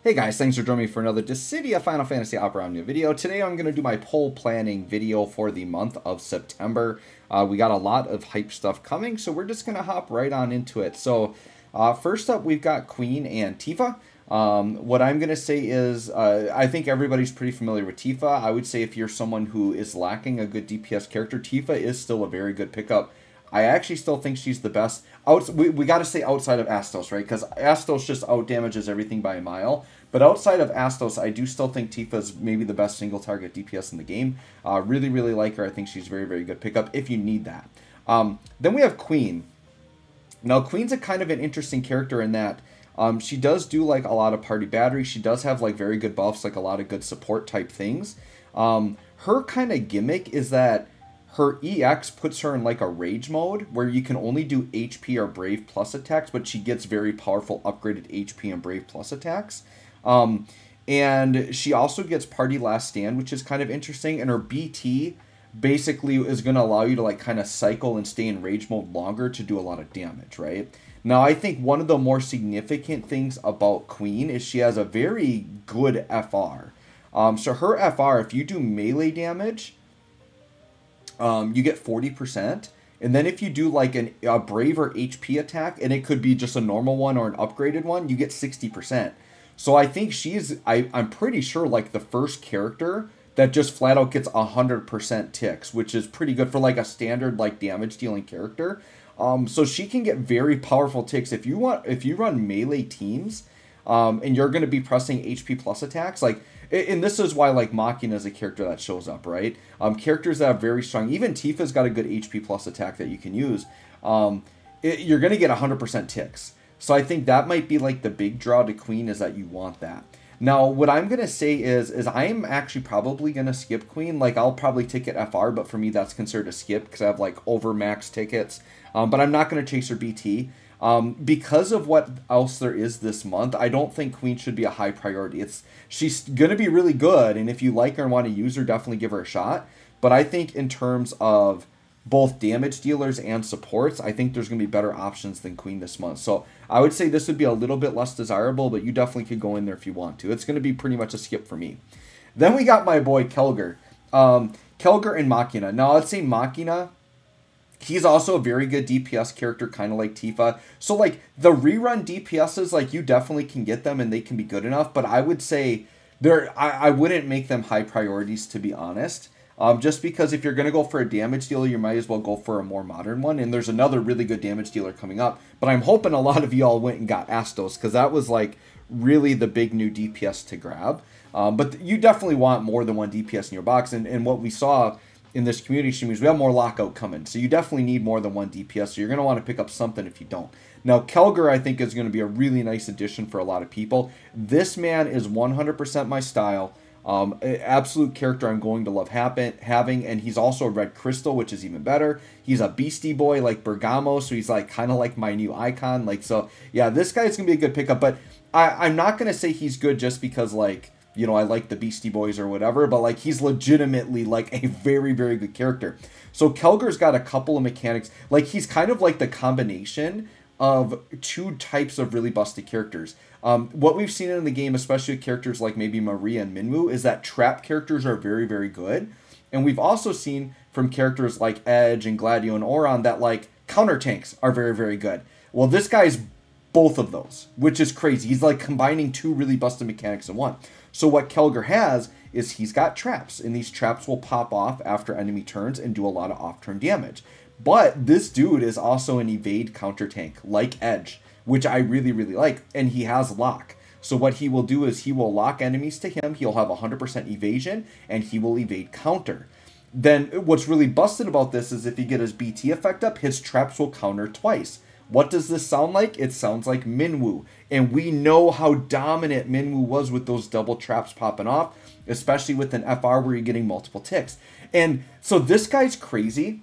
Hey guys, thanks for joining me for another Dissidia Final Fantasy Opera Omnia video. Today I'm going to do my poll planning video for the month of September. We got a lot of hype stuff coming, so we're just going to hop right on into it. So first up, we've got Queen and Tifa. What I'm going to say is I think everybody's pretty familiar with Tifa. I would say if you're someone who is lacking a good DPS character, Tifa is still a very good pickup. I actually still think she's the best. We got to say outside of Astos, right? Because Astos just out-damages everything by a mile. But outside of Astos, I do still think Tifa's maybe the best single-target DPS in the game. Really, really like her. I think she's very, very good pickup if you need that. Then we have Queen. Now, Queen's a kind of an interesting character in that she does do like a lot of party battery. She does have like very good buffs, like a lot of good support type things. Her kind of gimmick is that her EX puts her in like a rage mode where you can only do HP or Brave plus attacks, but she gets very powerful upgraded HP and Brave plus attacks. And she also gets Party Last Stand, which is kind of interesting. And her BT basically is going to allow you to like kind of cycle and stay in rage mode longer to do a lot of damage, right? Now, I think one of the more significant things about Queen is she has a very good FR. So her FR, if you do melee damage, you get 40%. And then if you do like a Brave or HP attack, and it could be just a normal one or an upgraded one, you get 60%. So I think she's, I'm pretty sure, like the first character that just flat out gets 100% ticks, which is pretty good for like a standard like damage dealing character. So she can get very powerful ticks. If you run melee teams, and you're going to be pressing HP plus attacks, like, and this is why like Machina is a character that shows up, right? Characters that have very strong, even Tifa's got a good HP plus attack that you can use. You're going to get 100% ticks. So I think that might be like the big draw to Queen, is that you want that. Now, what I'm going to say is I'm actually probably going to skip Queen. Like, I'll probably ticket FR, but for me, that's considered a skip because I have, like, over-max tickets. But I'm not going to chase her BT. Because of what else there is this month, I don't think Queen should be a high priority. She's going to be really good, and if you like her and want to use her, definitely give her a shot. But I think in terms of both damage dealers and supports, I think there's going to be better options than Queen this month. So I would say this would be a little bit less desirable, but you definitely could go in there if you want to. It's going to be pretty much a skip for me. Then we got my boy Kelger. Kelger and Machina. Now, I'd say Machina, he's also a very good DPS character, kind of like Tifa. So, like, the rerun DPSs, like, you definitely can get them and they can be good enough. But I would say I wouldn't make them high priorities, to be honest. Just because if you're going to go for a damage dealer, you might as well go for a more modern one. And there's another really good damage dealer coming up. But I'm hoping a lot of y'all went and got Astos, because that was, like, really the big new DPS to grab. But you definitely want more than one DPS in your box. And what we saw in this community stream is we have more lockout coming. So you definitely need more than one DPS. So you're going to want to pick up something if you don't. Now, Kelger, I think, is going to be a really nice addition for a lot of people. This man is 100% my style. Absolute character I'm going to love having, and he's also a red crystal, which is even better. He's a beastie boy like Bergamo, so he's like kind of like my new icon. Like, so yeah, this guy's gonna be a good pickup, but I'm not gonna say he's good just because, like, you know, I like the Beastie Boys or whatever, but like he's legitimately like a very, very good character. So Kelger's got a couple of mechanics. Like, he's kind of like the combination of two types of really busted characters. What we've seen in the game, especially with characters like maybe Maria and Minwu, is that trap characters are very, very good. And we've also seen from characters like Edge and Gladio and Auron that like counter tanks are very, very good. Well, this guy's both of those, which is crazy. He's like combining two really busted mechanics in one. So what Kelger has is he's got traps, and these traps will pop off after enemy turns and do a lot of off-turn damage. But this dude is also an evade counter tank like Edge, which I really, really like, and he has lock. So what he will do is he will lock enemies to him, he'll have 100% evasion, and he will evade counter. Then what's really busted about this is if you get his BT effect up, his traps will counter twice. What does this sound like? It sounds like Minwu. And we know how dominant Minwu was with those double traps popping off, especially with an FR where you're getting multiple ticks. And so this guy's crazy,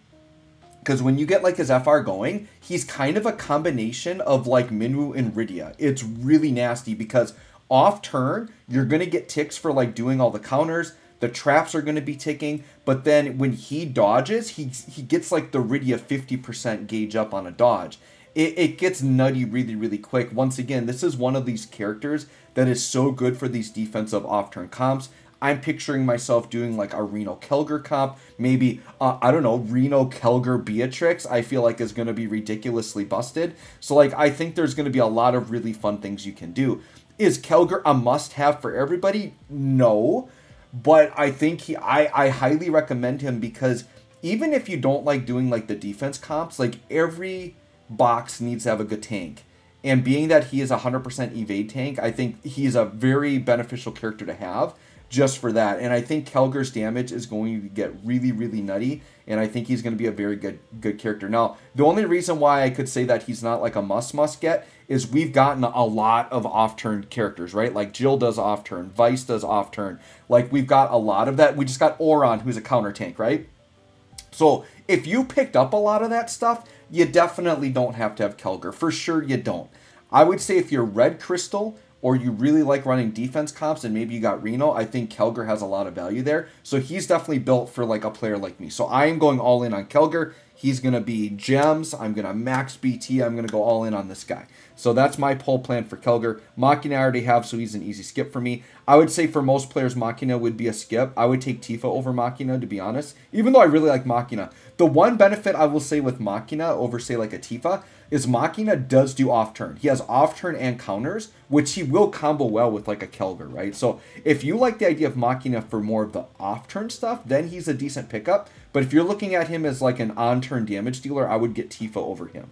because when you get like his FR going, he's kind of a combination of like Minwu and Rydia. It's really nasty because off turn, you're going to get ticks for like doing all the counters. The traps are going to be ticking, but then when he dodges, he gets like the Rydia 50% gauge up on a dodge. it gets nutty really, really quick. Once again, this is one of these characters that is so good for these defensive off-turn comps. I'm picturing myself doing like a Reno Kelger comp, maybe, I don't know, Reno Kelger Beatrix, I feel like is going to be ridiculously busted. So like, I think there's going to be a lot of really fun things you can do. Is Kelger a must-have for everybody? No, but I think I highly recommend him because even if you don't like doing like the defense comps, like every box needs to have a good tank. And being that he is a 100% evade tank, I think he's a very beneficial character to have just for that. And I think Kelger's damage is going to get really, really nutty. And I think he's going to be a very good character. Now, the only reason why I could say that he's not like a must get is we've gotten a lot of off-turn characters, right? Like Jill does off-turn, Vice does off-turn. Like we've got a lot of that. We just got Oron, who's a counter tank, right? So if you picked up a lot of that stuff, you definitely don't have to have Kelger. For sure you don't. I would say if you're Red Crystal or you really like running defense comps and maybe you got Reno, I think Kelger has a lot of value there. So he's definitely built for like a player like me. So I am going all in on Kelger. He's going to be gems. I'm going to max BT. I'm going to go all in on this guy. So that's my pull plan for Kelger. Machina I already have, so he's an easy skip for me. I would say for most players, Machina would be a skip. I would take Tifa over Machina, to be honest, even though I really like Machina. The one benefit I will say with Machina over, say, like a Tifa is Machina does do off-turn. He has off-turn and counters, which he will combo well with like a Kelger, right? So if you like the idea of Machina for more of the off-turn stuff, then he's a decent pickup. But if you're looking at him as like an on-turn damage dealer, I would get Tifa over him.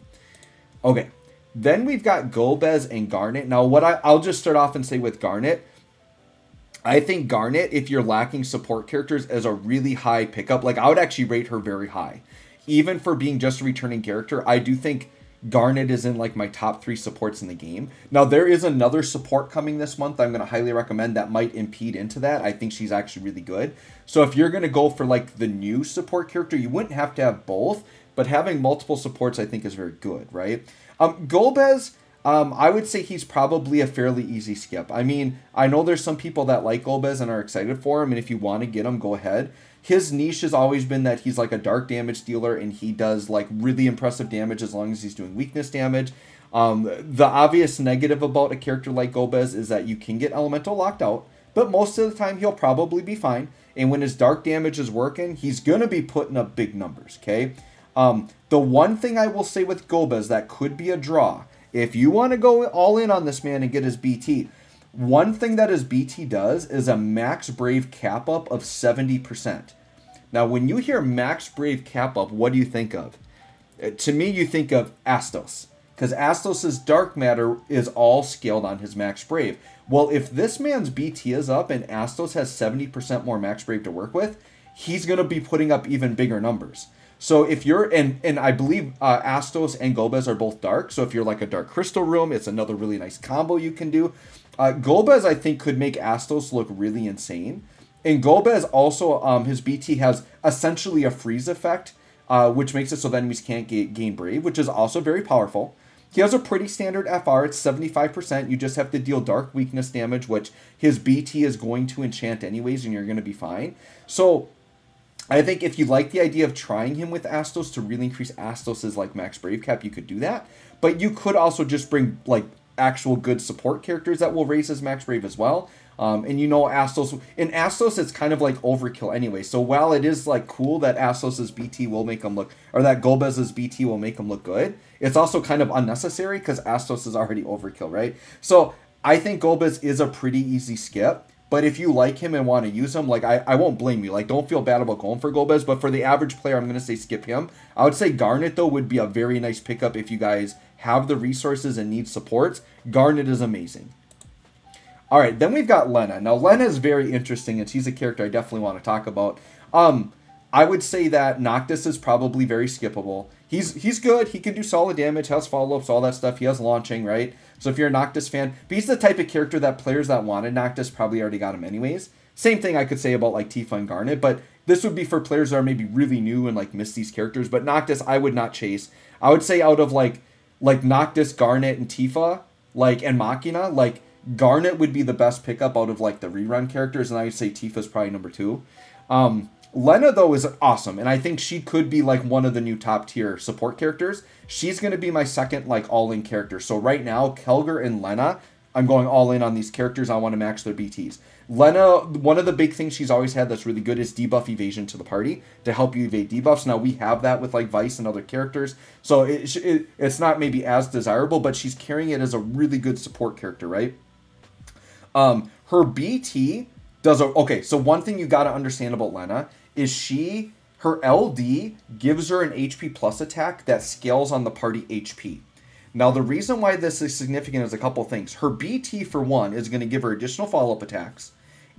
Okay. Then we've got Golbez and Garnet. Now, I'll just start off and say with Garnet, I think Garnet, if you're lacking support characters, is a really high pickup. Like, I would actually rate her very high. Even for being just a returning character, I do think Garnet is in, like, my top 3 supports in the game. Now, there is another support coming this month I'm going to highly recommend that might impede into that. I think she's actually really good. So if you're going to go for, like, the new support character, you wouldn't have to have both, but having multiple supports I think is very good, right? Golbez, I would say he's probably a fairly easy skip. I mean, I know there's some people that like Golbez and are excited for him, and if you want to get him, go ahead. His niche has always been that he's like a dark damage dealer, and he does like really impressive damage as long as he's doing weakness damage. The obvious negative about a character like Golbez is that you can get elemental locked out, but most of the time he'll probably be fine. And when his dark damage is working, he's going to be putting up big numbers, okay? The one thing I will say with Golbez that could be a draw, if you want to go all in on this man and get his BT, one thing that his BT does is a max Brave cap up of 70%. Now, when you hear max Brave cap up, what do you think of? To me, you think of Astos, because Astos' dark matter is all scaled on his max Brave. Well, if this man's BT is up and Astos has 70% more max Brave to work with, he's going to be putting up even bigger numbers. So if you're, and I believe Astos and Golbez are both dark, so if you're like a Dark Crystal room, it's another really nice combo you can do. Golbez, I think, could make Astos look really insane. And Golbez also, his BT has essentially a freeze effect, which makes it so that enemies can't gain Brave, which is also very powerful. He has a pretty standard FR, it's 75%, you just have to deal dark weakness damage, which his BT is going to enchant anyways, and you're going to be fine. So I think if you like the idea of trying him with Astos to really increase Astos' like max Brave cap, you could do that. But you could also just bring like actual good support characters that will raise his max Brave as well. And you know Astos, in Astos it's kind of like overkill anyway. So while it is like cool that Astos' BT will make him look, or that Golbez's BT will make him look good, it's also kind of unnecessary because Astos is already overkill, right? So I think Golbez is a pretty easy skip. But if you like him and want to use him, like I won't blame you. Like, don't feel bad about going for Golbez. But for the average player, I'm going to say skip him. I would say Garnet, though, would be a very nice pickup if you guys have the resources and need supports. Garnet is amazing. All right, then we've got Lena. Now, Lena is very interesting, and she's a character I definitely want to talk about. I would say that Noctis is probably very skippable. He's good. He can do solid damage, has follow-ups, all that stuff. He has launching, right? So if you're a Noctis fan, but he's the type of character that players that wanted Noctis probably already got him anyways. Same thing I could say about like Tifa and Garnet, but this would be for players that are maybe really new and like miss these characters. But Noctis, I would not chase. I would say out of like Noctis, Garnet, and Tifa, like, and Machina, like Garnet would be the best pickup out of like the rerun characters, and I would say Tifa's probably number 2. Lena, though, is awesome, and I think she could be like one of the new top tier support characters. She's going to be my second like all-in character. So right now, Kelger and Lena, I'm going all in on these characters. I want to max their BTs. Lena, one of the big things she's always had that's really good is debuff evasion to the party to help you evade debuffs. Now, we have that with like Vice and other characters, so it's not maybe as desirable, but she's carrying it as a really good support character, right? Her BT does okay, so one thing you got to understand about Lena is her LD gives her an HP plus attack that scales on the party HP. Now, the reason why this is significant is a couple things. Her BT, for one, is going to give her additional follow-up attacks,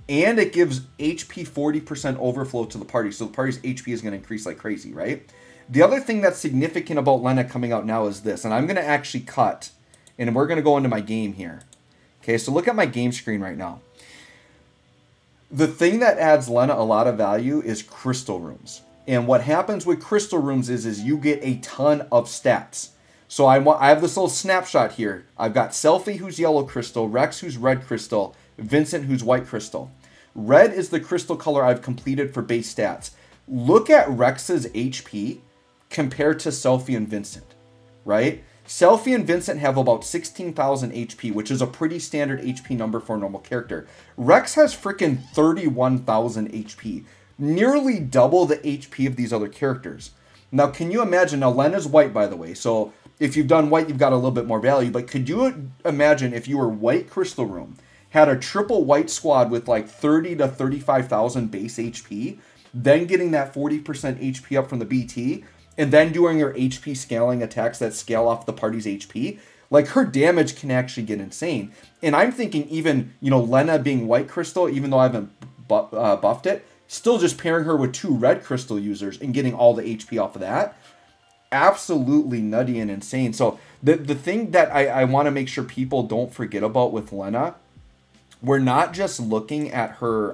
and it gives HP 40% overflow to the party, so the party's HP is going to increase like crazy, right? The other thing that's significant about Lena coming out now is this, and I'm going to actually cut, and we're going to go into my game here. Okay, so look at my game screen right now. The thing that adds Lena a lot of value is crystal rooms. And what happens with crystal rooms is you get a ton of stats. So I have this little snapshot here. I've got Selfie, who's yellow crystal, Rex, who's red crystal, Vincent, who's white crystal. Red is the crystal color I've completed for base stats. Look at Rex's HP compared to Selfie and Vincent, right? Selfie and Vincent have about 16,000 HP, which is a pretty standard HP number for a normal character. Rex has freaking 31,000 HP, nearly double the HP of these other characters. Now, can you imagine? Now, Lena's white, by the way, so if you've done white, you've got a little bit more value, but could you imagine if you were white Crystal Room, had a triple white squad with like 30 to 35,000 base HP, then getting that 40% HP up from the BT, and then doing her HP scaling attacks that scale off the party's HP, like her damage can actually get insane. And I'm thinking even, you know, Lena being white crystal, even though I haven't buffed it, still just pairing her with 2 red crystal users and getting all the HP off of that, absolutely nutty and insane. So the thing that I want to make sure people don't forget about with Lena, we're not just looking at her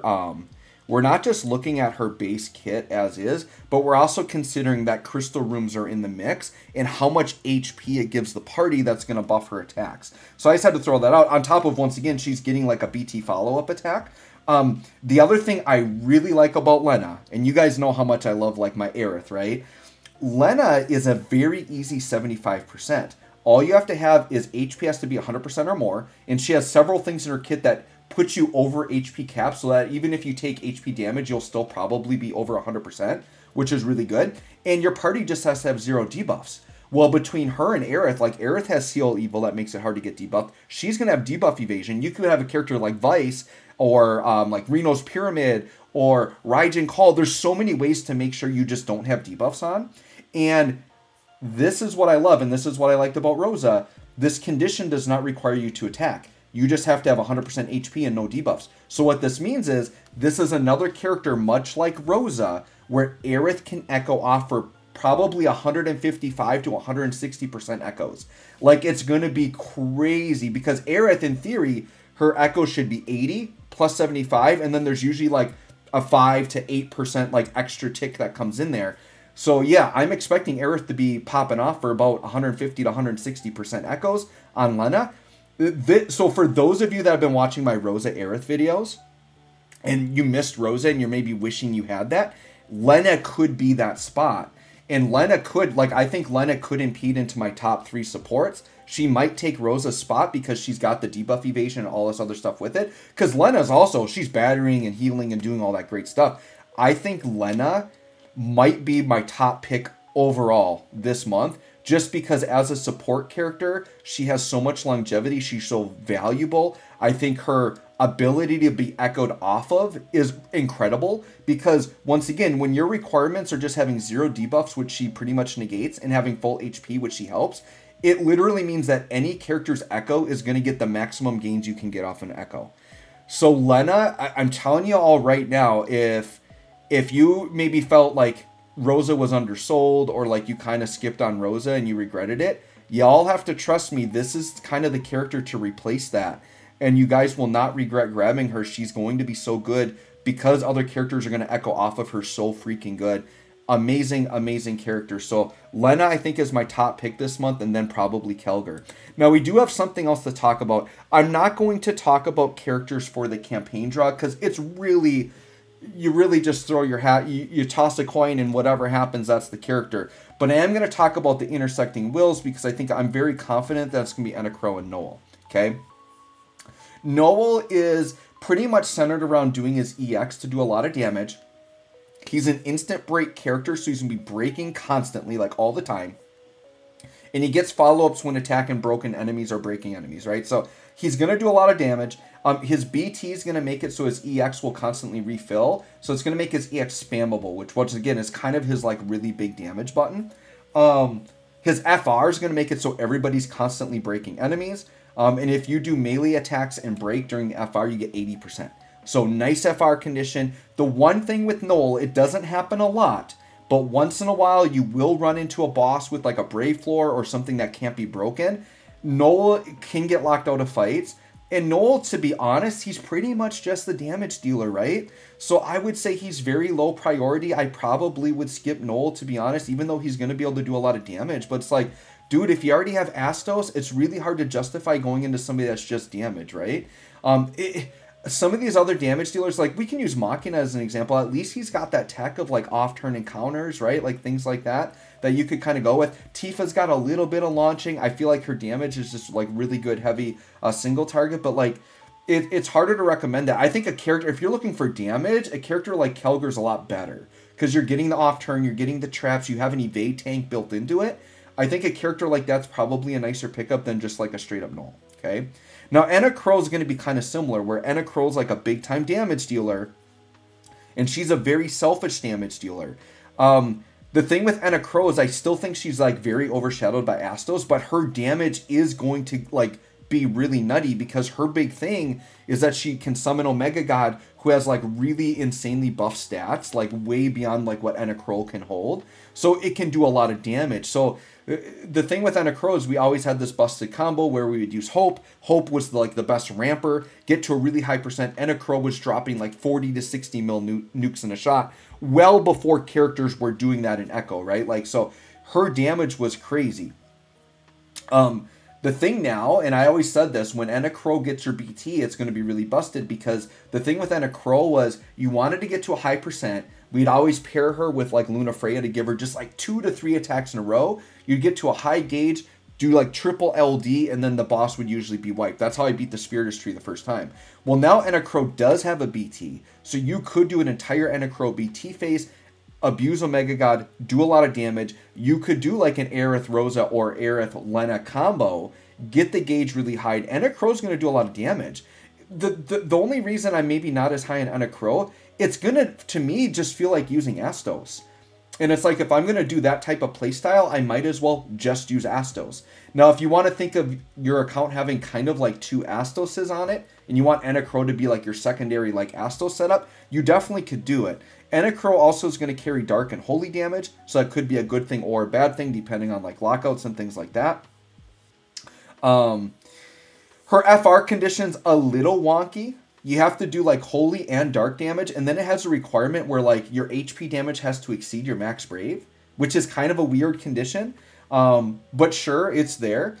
base kit as is, but we're also considering that crystal rooms are in the mix and how much HP it gives the party that's going to buff her attacks. So I just had to throw that out on top of, once again, she's getting like a BT follow-up attack. The other thing I really like about Lena, and you guys know how much I love like my Aerith, right? Lena is a very easy 75%. All you have to have is HP has to be 100% or more, and she has several things in her kit that puts you over HP cap, so that even if you take HP damage, you'll still probably be over 100%, which is really good. And your party just has to have 0 debuffs. Well, between her and Aerith, like Aerith has Seal Evil that makes it hard to get debuffed. She's going to have debuff evasion. You could have a character like Vice or like Reno's Pyramid or Raijin Call. There's so many ways to make sure you just don't have debuffs on. And this is what I love, and this is what I liked about Rosa. This condition does not require you to attack. You just have to have 100% HP and no debuffs. So what this means is, this is another character much like Rosa, where Aerith can echo off for probably 155 to 160% echoes. Like, it's going to be crazy, because Aerith, in theory, her echo should be 80 plus 75, and then there's usually like a 5 to 8% like extra tick that comes in there. So yeah, I'm expecting Aerith to be popping off for about 150 to 160% echoes on Lena. So for those of you that have been watching my Rosa Aerith videos, and you missed Rosa and you're maybe wishing you had that, Lena could be that spot. And Lena could, like, I think Lena could impede into my top 3 supports. She might take Rosa's spot because she's got the debuff evasion and all this other stuff with it. Because Lena's also, she's battering and healing and doing all that great stuff. I think Lena might be my top pick overall this month, just because as a support character, she has so much longevity. She's so valuable. I think her ability to be echoed off of is incredible, because once again, when your requirements are just having 0 debuffs, which she pretty much negates, and having full HP, which she helps, it literally means that any character's echo is going to get the maximum gains you can get off an echo. So Lena, I'm telling you all right now, if you maybe felt like Rosa was undersold, or like you kind of skipped on Rosa and you regretted it, y'all have to trust me, this is kind of the character to replace that. And you guys will not regret grabbing her. She's going to be so good because other characters are going to echo off of her so freaking good. Amazing, amazing character. So Lena, I think, is my top pick this month, and then probably Kelger. Now, we do have something else to talk about. I'm not going to talk about characters for the campaign draw, because it's really you really just throw your hat, you toss a coin, and whatever happens, that's the character. But I am going to talk about the intersecting wills because I think I'm very confident that it's going to be Enacro and Noel. Okay? Noel is pretty much centered around doing his EX to do a lot of damage. He's an instant break character, so he's going to be breaking constantly, like all the time. And he gets follow-ups when attacking broken enemies or breaking enemies, right? So he's going to do a lot of damage. His BT is going to make it so his EX will constantly refill. So it's going to make his EX spammable, which once again is kind of his like really big damage button. His FR is going to make it so everybody's constantly breaking enemies. And if you do melee attacks and break during the FR, you get 80%. So nice FR condition. The one thing with Noel, it doesn't happen a lot, but once in a while you will run into a boss with like a Brave Floor or something that can't be broken. Noel can get locked out of fights. And Noel, to be honest, he's pretty much just the damage dealer, right? So I would say he's very low priority. I probably would skip Noel, to be honest, even though he's going to be able to do a lot of damage. But it's like, dude, if you already have Astos, it's really hard to justify going into somebody that's just damage, right? Some of these other damage dealers, like we can use Machina as an example. At least he's got that tech of like off-turn encounters, right? Like things like that you could kind of go with. Tifa's got a little bit of launching. I feel like her damage is just like really good, heavy single target, but like it's harder to recommend that. I think a character, if you're looking for damage, a character like Kelger's a lot better because you're getting the off-turn, you're getting the traps, you have an evade tank built into it. I think a character like that's probably a nicer pickup than just like a straight up Null, okay? Now, Enacro is going to be kind of similar, where Enacro is like a big-time damage dealer, and she's a very selfish damage dealer. The thing with Enacro is I still think she's like very overshadowed by Astos, but her damage is going to like be really nutty because her big thing is that she can summon Omega God, who has like really insanely buff stats, like way beyond like what Enacro can hold. So it can do a lot of damage. So the thing with Enacro is we always had this busted combo where we would use Hope. Hope was like the best ramper, get to a really high percent. Enacro was dropping like 40 to 60 mil nukes in a shot well before characters were doing that in Echo, right? Like, so her damage was crazy. The thing now, and I always said this, when Enacro gets your BT, it's going to be really busted because the thing with Enacro was you wanted to get to a high percent. We'd always pair her with like Luna Freya to give her just like 2 to 3 attacks in a row. You'd get to a high gauge, do like triple LD, and then the boss would usually be wiped. That's how I beat the Spiritus Tree the first time. Well, now Enacro does have a BT, so you could do an entire Enacro BT phase, abuse Omega God, do a lot of damage. You could do like an Aerith Rosa or Aerith Lena combo, get the gauge really high. Enacro's going to do a lot of damage. The only reason I'm maybe not as high in Enacro, it's going to me, just feel like using Astos. And it's like, if I'm going to do that type of playstyle, I might as well just use Astos. Now, if you want to think of your account having kind of like 2 Astoses on it, and you want Enacro to be like your secondary like Astos setup, you definitely could do it. Enacro also is going to carry Dark and Holy damage, so that could be a good thing or a bad thing, depending on like lockouts and things like that. Her FR condition's a little wonky. You have to do like Holy and Dark damage, and then it has a requirement where like your HP damage has to exceed your max Brave, which is kind of a weird condition. But sure, it's there.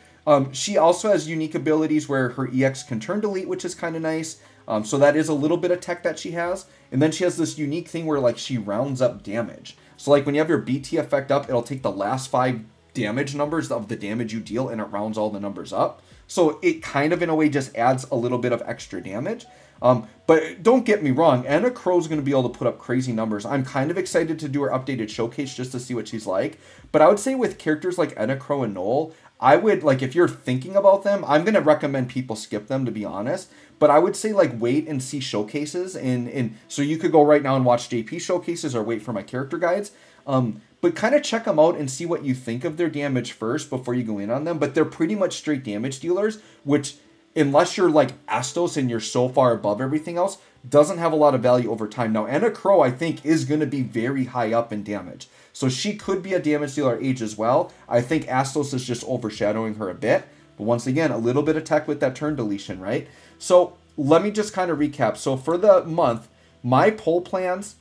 She also has unique abilities where her EX can turn delete, which is kind of nice. So that is a little bit of tech that she has. And then she has this unique thing where like she rounds up damage. So like when you have your BT effect up, it'll take the last 5 damage numbers of the damage you deal and it rounds all the numbers up. So it kind of in a way just adds a little bit of extra damage. But don't get me wrong, Enacro's going to be able to put up crazy numbers. I'm kind of excited to do her updated showcase just to see what she's like. But I would say with characters like Enacro and Noel, I would, like, if you're thinking about them, I'm going to recommend people skip them, to be honest. But I would say, like, wait and see showcases. And so you could go right now and watch JP showcases or wait for my character guides. But kind of check them out and see what you think of their damage first before you go in on them. But they're pretty much straight damage dealers, which, unless you're like Astos and you're so far above everything else, doesn't have a lot of value over time. Now, Enacro, I think, is going to be very high up in damage. So she could be a damage dealer age as well. I think Astos is just overshadowing her a bit. But once again, a little bit of tech with that turn deletion, right? So let me just kind of recap. So for the month, my poll plans,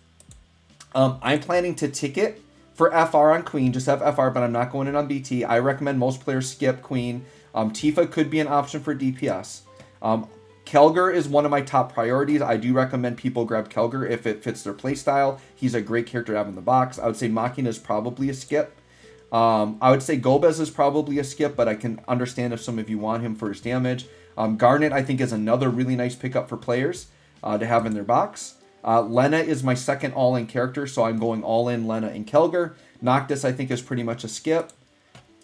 I'm planning to ticket for FR on Queen. Just have FR, but I'm not going in on BT. I recommend most players skip Queen. Tifa could be an option for DPS. Kelger is one of my top priorities. I do recommend people grab Kelger if it fits their playstyle. He's a great character to have in the box. I would say Machina is probably a skip. I would say Gobez is probably a skip, but I can understand if some of you want him for his damage. Garnet, I think, is another really nice pickup for players to have in their box. Lena is my second all-in character, so I'm going all-in Lena and Kelger. Noctis, I think, is pretty much a skip.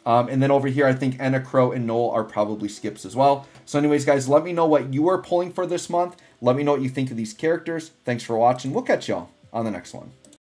And then over here, I think Enacro and Noel are probably skips as well. So anyways, guys, let me know what you are pulling for this month. Let me know what you think of these characters. Thanks for watching. We'll catch y'all on the next one.